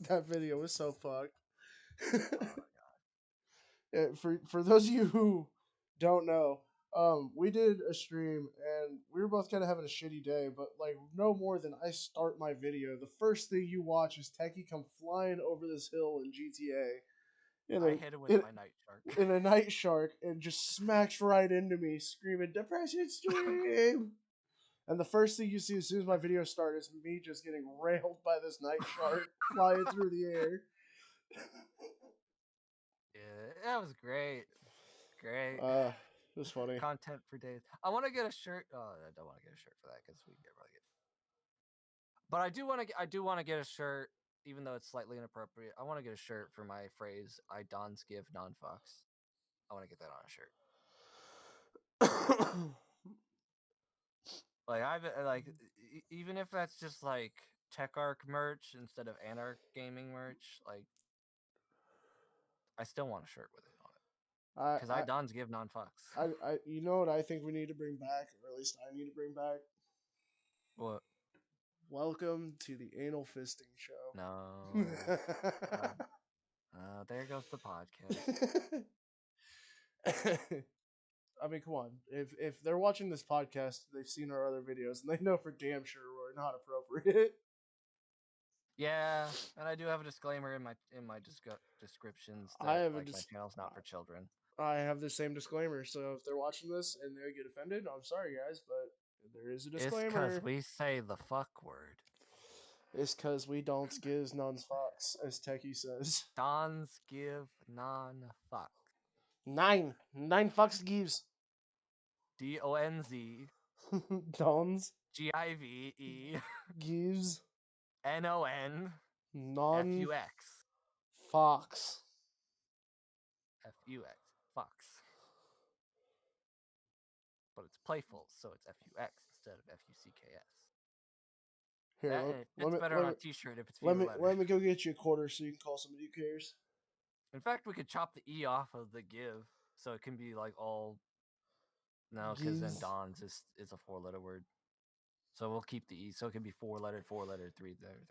That video was so fucked. For those of you who don't know, we did a stream and we were both kind of having a shitty day, but like no more than I start my video, the first thing you watch is Techie come flying over this hill in GTA I hit him with my night shark. in a night shark and just smacks right into me, screaming "Depression stream!" And the first thing you see as soon as my video starts is me just getting railed by this night shark flying through the air. Yeah, that was great. Great. It was funny. Content for days. I want to get a shirt. Oh, I don't want to get a shirt for that because we get really good. But I do want to get a shirt, even though it's slightly inappropriate. I want to get a shirt for my phrase "I dons give non fucks." I want to get that on a shirt. Like even if that's just like TechArch merch instead of Anarch gaming merch, like I still want a shirt with it on it because I dons give non fucks. you know what I think we need to bring back, or at least I need to bring back? What? Welcome to the anal fisting show. No. There goes the podcast. I mean, come on. If they're watching this podcast, they've seen our other videos, and they know for damn sure we're not appropriate. Yeah, and I do have a disclaimer in my descriptions I that have like my channel's not for children. I have the same disclaimer. So if they're watching this and they get offended, I'm sorry, guys, but there is a It's disclaimer. because we say the fuck word. It's because we don't give none fucks, as Techie says. Dons give non fuck. Nine fucks gives. DONZ Dons GIVE gives NON non FUX fox. FUX fucks. But it's playful, so it's FUX instead of FUCKS. Here, It fits better on a t-shirt if it's fewer letters. let me go get you a quarter so you can call somebody who cares. In fact, we could chop the E off of the give, so it can be like all. No, because then Dons is a 4-letter word. So we'll keep the E, so it can be 4-letter, 4-letter, 3-letter.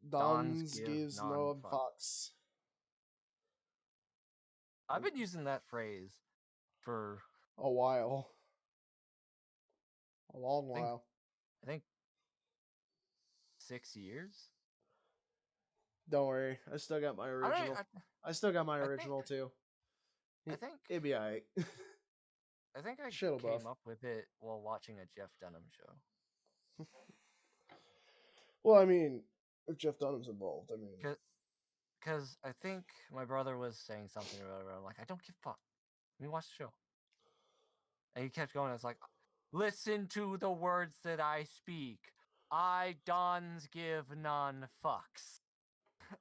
Dons gives no fox. I've been using that phrase for a while. A long while. I think 6 years. Don't worry, I still got my original. I still got my original too. I think it'd be alright. I think I came up with it while watching a Jeff Dunham show. Well, I mean, if Jeff Dunham's involved, I mean, because I think my brother was saying something or whatever. I'm like, I don't give a fuck. Let me watch the show. And he kept going. I was like, listen to the words that I speak. I dons give none fucks.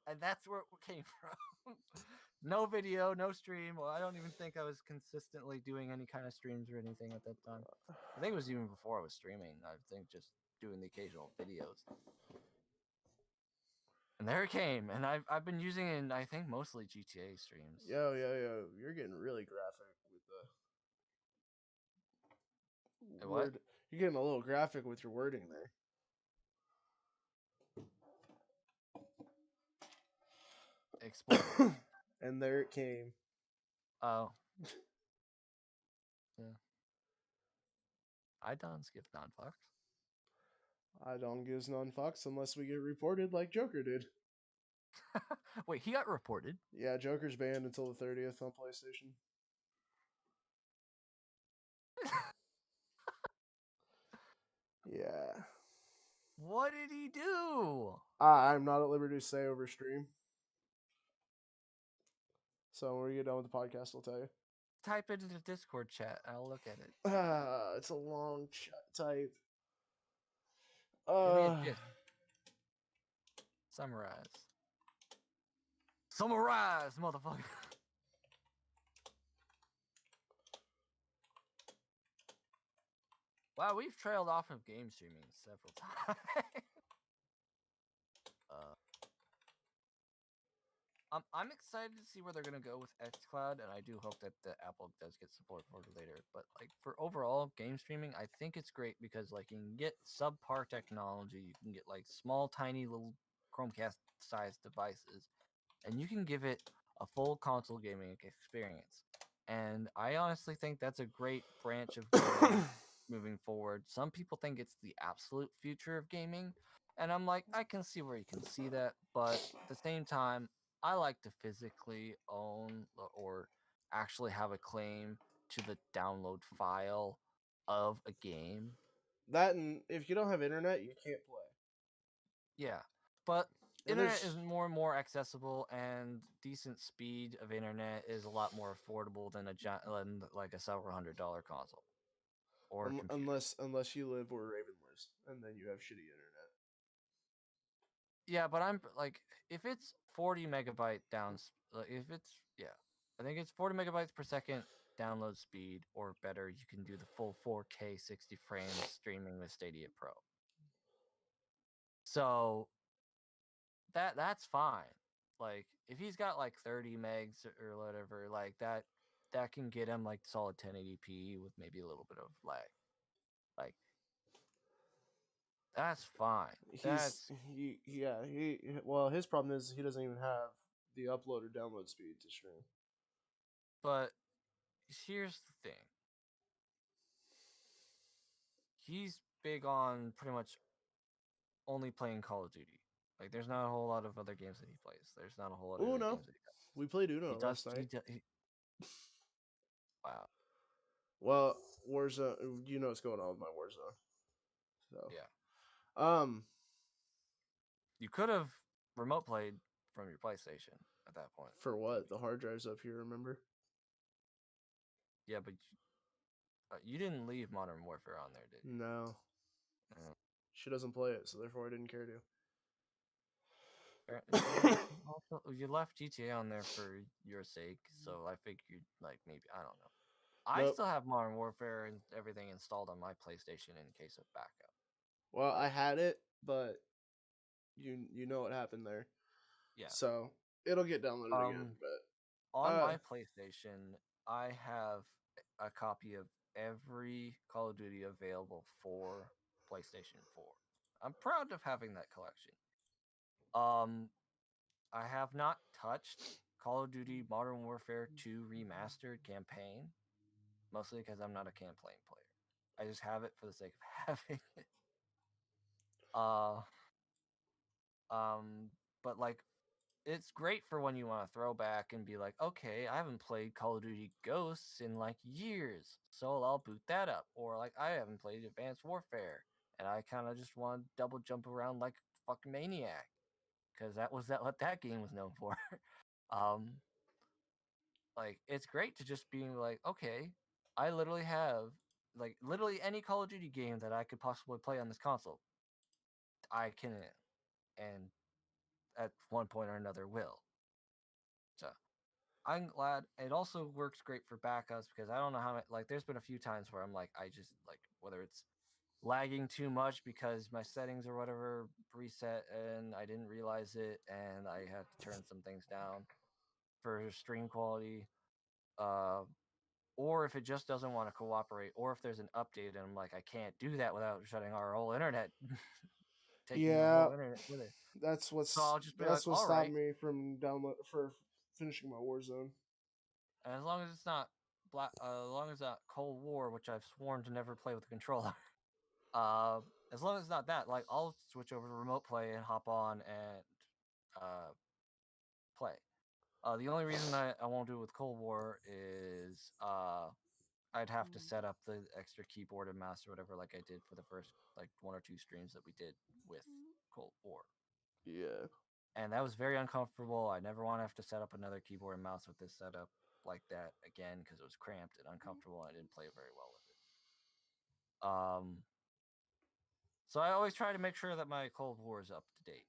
And that's where it came from. No video, no stream. Well, I don't even think I was consistently doing any kind of streams or anything at that time. I think it was even before I was streaming. I think just doing the occasional videos. And there it came. And I've been using it in, I think, mostly GTA streams. Yo. You're getting really graphic with the word. What? You're getting a little graphic with your wording there. Explain. And there it came. Oh. Yeah. I don't give non-fucks. I don't give none fucks unless we get reported like Joker did. Wait, he got reported. Yeah, Joker's banned until the 30th on PlayStation. Yeah. What did he do? I'm not at liberty to say over stream. So when we get done with the podcast, I'll tell you. Type it into the Discord chat. I'll look at it. It's a long type. Give me a gist. Summarize. Summarize, motherfucker. Wow, we've trailed off of game streaming several times. I'm excited to see where they're gonna go with xCloud, and I do hope that the Apple does get support for it later. But like for overall game streaming, I think it's great because like you can get subpar technology, you can get like small, tiny little Chromecast-sized devices, and you can give it a full console gaming experience. And I honestly think that's a great branch of gaming moving forward. Some people think it's the absolute future of gaming, and I'm like, I can see where you can see that, but at the same time, I like to physically own or actually have a claim to the download file of a game. That and if you don't have internet, you can't play. Yeah, but And internet there's is more and more accessible, and decent speed of internet is a lot more affordable than than like a several $100 console or computer. unless you live where Raven lives, and then you have shitty internet. Yeah, but I'm like, if it's 40 megabyte if it's I think it's 40 megabytes per second download speed or better, you can do the full 4K 60 frames streaming with Stadia Pro. So that's fine. Like if he's got like 30 megs or whatever, like that can get him like solid 1080p with maybe a little bit of lag. Like that's fine. That's Well, his problem is he doesn't even have the upload or download speed to stream. but here's the thing. He's big on pretty much only playing Call of Duty. Like there's not a whole lot of other games that he plays. There's not a whole lot of other Uno. games that he does. We played Uno He does last night. Wow. Well, Warzone. You know what's going on with my Warzone. So, Yeah. um, You could have remote played from your PlayStation at that point. for what? The hard drive's up here. Remember? Yeah, but you didn't leave Modern Warfare on there, did you? No. Uh, She doesn't play it, so therefore I didn't care to. you left GTA on there for your sake, so I figured like maybe I don't know. I Nope. still have Modern Warfare and everything installed on my PlayStation in case of backup. Well, I had it, but you know what happened there. Yeah. So it'll get downloaded again. But On my PlayStation, I have a copy of every Call of Duty available for PlayStation 4. I'm proud of having that collection. I have not touched Call of Duty Modern Warfare 2 Remastered campaign, mostly because I'm not a campaign player. I just have it for the sake of having it. But like it's great for when you want to throw back and be like, okay, I haven't played Call of Duty Ghosts in like years, so I'll boot that up. Or like I haven't played Advanced Warfare, and I kind of just want to double jump around like a fucking maniac, because that was what that game was known for. um, like it's great to just be like, okay, I literally have like literally any Call of Duty game that I could possibly play on this console, I can, and at one point or another will. So I'm glad. It also works great for backups because I don't know how like there's been a few times where I'm like I just like whether it's lagging too much because my settings or whatever reset and I didn't realize it and I had to turn some things down for stream quality, uh or if it just doesn't want to cooperate, or if there's an update and I'm like I can't do that without shutting our whole internet, taking the yeah, whole internet with it. that's So what's I'll just be like, that's what all stopped right, me from download for finishing my Warzone. and as long as it's not not Cold War, which I've sworn to never play with a controller. As long as it's not that, like I'll switch over to remote play and hop on and play. The only reason I won't do it with Cold War is I'd have to set up the extra keyboard and mouse or whatever, like I did for the first like 1 or 2 streams that we did with Cold War. Yeah. And that was very uncomfortable. I never want to have to set up another keyboard and mouse with this setup like that again because it was cramped and uncomfortable and I didn't play very well with it. So I always try to make sure that my Cold War is up to date.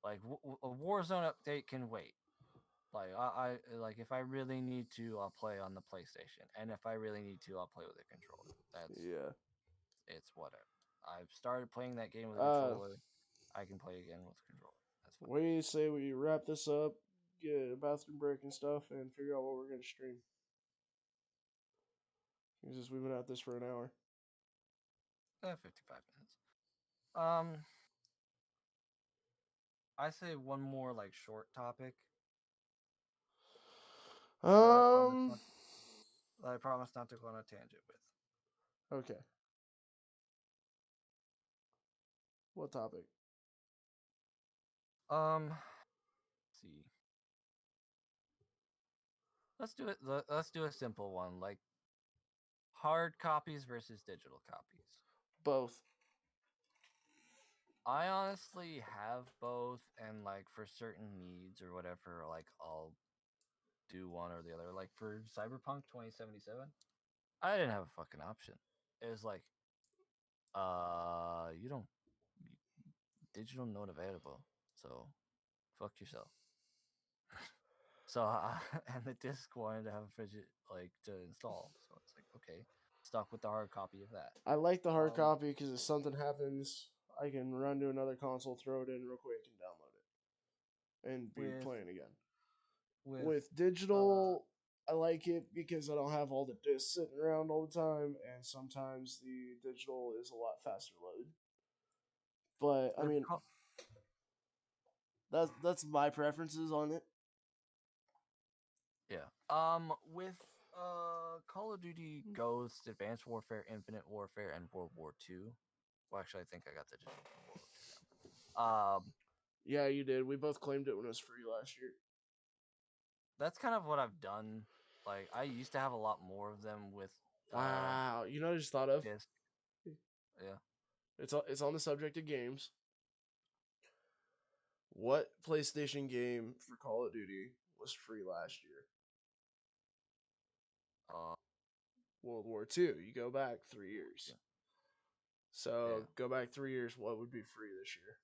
Like a Warzone update can wait. Like I like if I really need to, I'll play on the PlayStation, and if I really need to, I'll play with a controller. Yeah. It's whatever. I've started playing that game with a Uh, controller. I can play again with a controller. That's fine. what do you say we wrap this up, get a bathroom break and stuff, and figure out what we're gonna stream? Because we've been at this for an hour. 55 minutes. Um, I say one more like short topic that Um. I promise not to go on a tangent with. Okay. What topic? Let's see. Let's do it. Let's do a simple one, like hard copies versus digital copies. Both. I honestly have both, and like for certain needs or whatever, like I'll do one or the other. Like for Cyberpunk 2077, I didn't have a fucking option. It was like, you don't digital not available, so fuck yourself. So and the disc wanted to have a fidget like to install, so it's like okay, stuck with the hard copy of that. I like the hard copy because if something happens, I can run to another console, throw it in real quick, and download it, and be With playing again. with With digital, I like it because I don't have all the discs sitting around all the time, and sometimes the digital is a lot faster load. But I with mean, that's my preferences on it. yeah. With Call of Duty Ghosts, Advanced Warfare, Infinite Warfare, and World War II. Well, actually, I think I got the digital from World War II now. Yeah, you did. We both claimed it when it was free last year. That's kind of what I've done. Like, I used to have a lot more of them with Wow, you know what I just thought of? disc. Yeah. It's on the subject of games. What PlayStation game for Call of Duty was free last year? Uh, World War II. You go back 3 years. So yeah. go back 3 years. What would be free this year?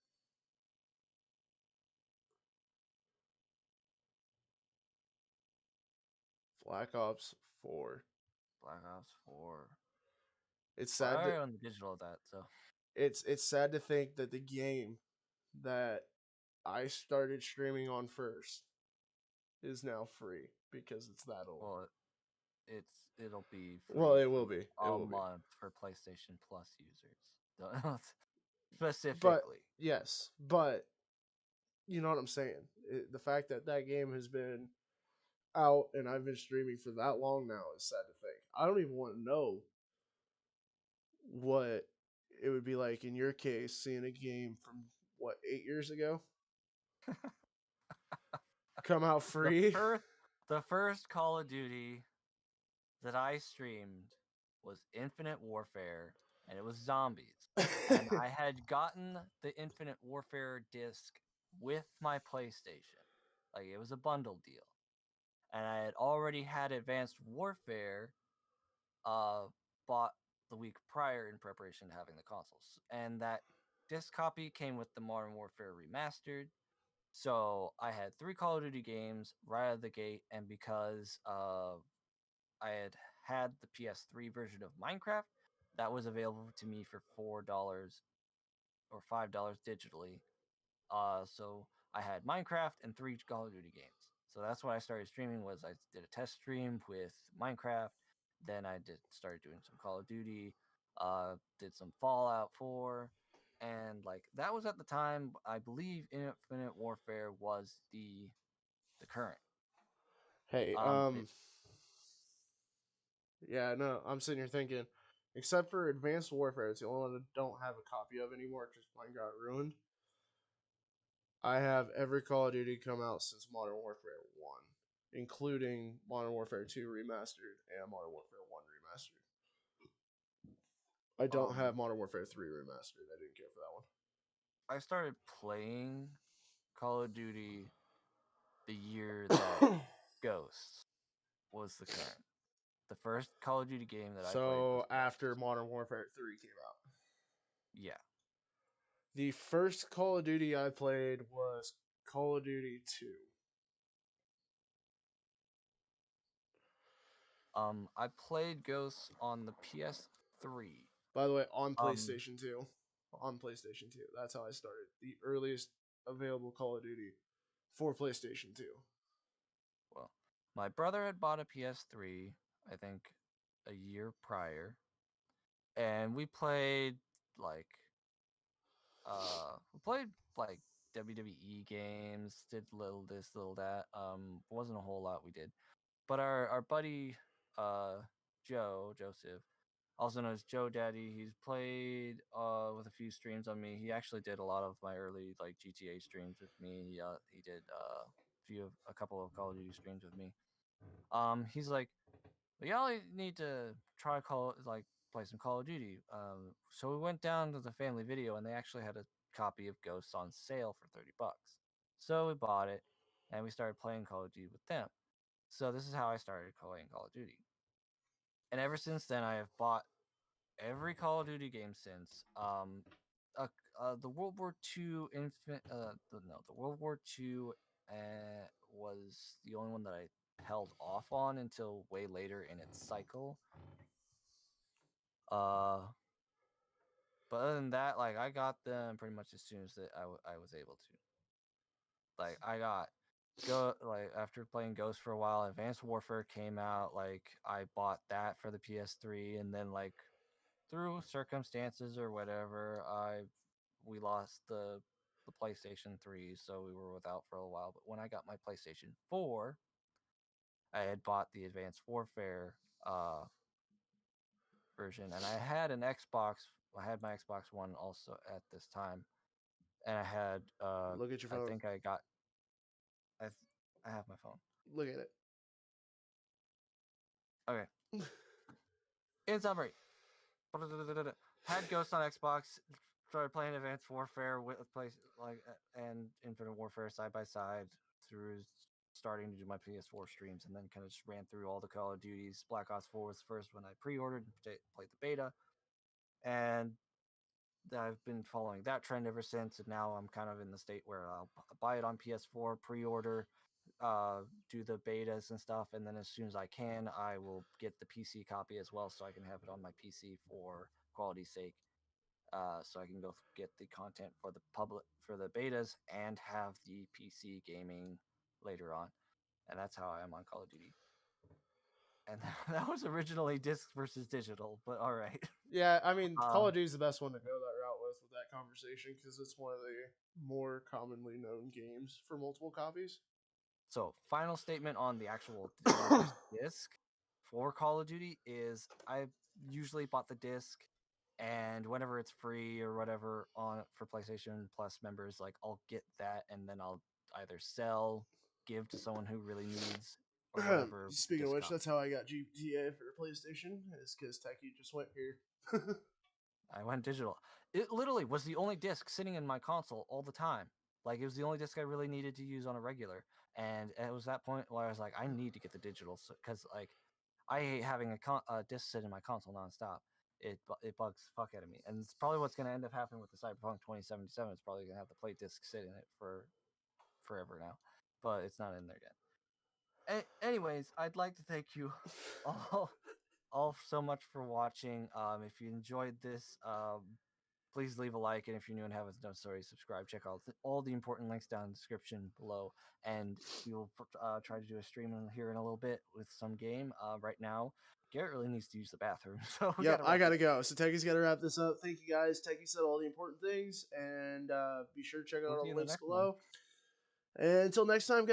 Black Ops 4. Black Ops 4. It's Well, I sad already that own the digital of that, so. it's sad to think that the game that I started streaming on first is now free because it's that old. Well, it'll be Well, free it will for be. It a will be. month for PlayStation Plus users. But Specifically. yes, but you know what I'm saying. The fact that that game has been out and I've been streaming for that long now is sad to think. I don't even want to know what it would be like in your case seeing a game from what 8 years ago come out The free. first the first Call of Duty that I streamed was Infinite Warfare, and it was zombies. And I had gotten the Infinite Warfare disc with my PlayStation. Like it was a bundle deal. And I had already had Advanced Warfare uh bought the week prior in preparation to having the consoles. And that disc copy came with the Modern Warfare Remastered. So I had 3 Call of Duty games right out of the gate, and because I had the PS3 version of Minecraft that was available to me for $4 or $5 digitally. So I had Minecraft and 3 Call of Duty games. So that's what I started streaming. Was I did a test stream with Minecraft, then I started doing some Call of Duty, did some Fallout 4, and like that was at the time I believe Infinite Warfare was the current. Hey, It, Yeah, no, I'm sitting here thinking, except for Advanced Warfare, it's the only one I don't have a copy of anymore because mine got ruined. I have every Call of Duty come out since Modern Warfare 1, including Modern Warfare 2 Remastered and Modern Warfare 1 Remastered. I don't have Modern Warfare 3 Remastered. I didn't care for that one. I started playing Call of Duty the year that Ghosts was the current. The first Call of Duty game that I played was So after Ghosts. Modern Warfare 3 came out. Yeah. The first Call of Duty I played was Call of Duty 2. I played Ghosts on the PS3. By the way, on Um, PlayStation 2. On PlayStation 2. That's how I started. The earliest available Call of Duty for PlayStation 2. well, my brother had bought a PS3, I think, a year prior, and like we played like WWE games, did little this, little that. Wasn't a whole lot we did. But our buddy Joseph, also known as Joe Daddy, he's played with a few streams on me. He actually did a lot of my early like GTA streams with me. He did a couple of Call of Duty streams with me. He's like, we all need to play some Call of Duty. So we went down to the family video and they actually had a copy of Ghosts on sale for $30. So we bought it and we started playing Call of Duty with them. So this is how I started playing Call of Duty. And ever since then, I have bought every Call of Duty game since. The World War II the World War II was the only one that I held off on until way later in its cycle. Uh, but other than that, like I got them pretty much as soon as I was able to. Like I got after playing Ghost for a while, Advanced Warfare came out. Like I bought that for the PS3, and then like through circumstances or whatever, we lost the PlayStation 3, so we were without for a while. But when I got my PlayStation 4, I had bought the Advanced Warfare version, and I had an Xbox. I had my Xbox One also at this time, and I had Look at your I phone. think I got I th- I have my phone. Look at it. Okay. In summary, had Ghost on Xbox, started playing Advanced Warfare with and Infinite Warfare side by side through starting to do my PS4 streams, and then kind of just ran through all the Call of Duties. Black Ops 4 was the first one I pre-ordered and played the beta, and I've been following that trend ever since. And now I'm kind of in the state where I'll buy it on PS4, pre-order, do the betas and stuff, and then as soon as I can, I will get the PC copy as well, so I can have it on my PC for quality's sake. So I can go get the content for the betas and have the PC gaming later on, and that's how I am on Call of Duty. And that was originally disc versus digital, but all right. Yeah, I mean, Call of Duty is the best one to go that route with that conversation because it's one of the more commonly known games for multiple copies. So, final statement on the actual digital versus disc for Call of Duty is I usually bought the disc, and whenever it's free or whatever on for PlayStation Plus members, like I'll get that, and then I'll either sell, give to someone who really needs, or whatever Speaking of disc which, copy. that's how I got GTA for PlayStation. Is because Techie just went here. I went digital. It literally was the only disc sitting in my console all the time. Like it was the only disc I really needed to use on a regular, and it was that point where I was like, I need to get the digital because like I hate having a disc sit in my console nonstop. It bugs the fuck out of me, and it's probably what's going to end up happening with the Cyberpunk 2077. It's probably going to have the play disc sit in it for forever now, but it's not in there yet. Anyways, I'd like to thank you all so much for watching. If you enjoyed this, please leave a like, and if you're new and haven't done so already, subscribe. Check out all the important links down in the description below, and we will try to do a stream here in a little bit with some game. Right now, Garrett really needs to use the bathroom, so we Yep, gotta I wrap this gotta up. go. So Techie's got to wrap this up. Thank you guys. Techie said all the important things, and be sure to check out We'll all see you the in the links next one. below. And until next time, guys.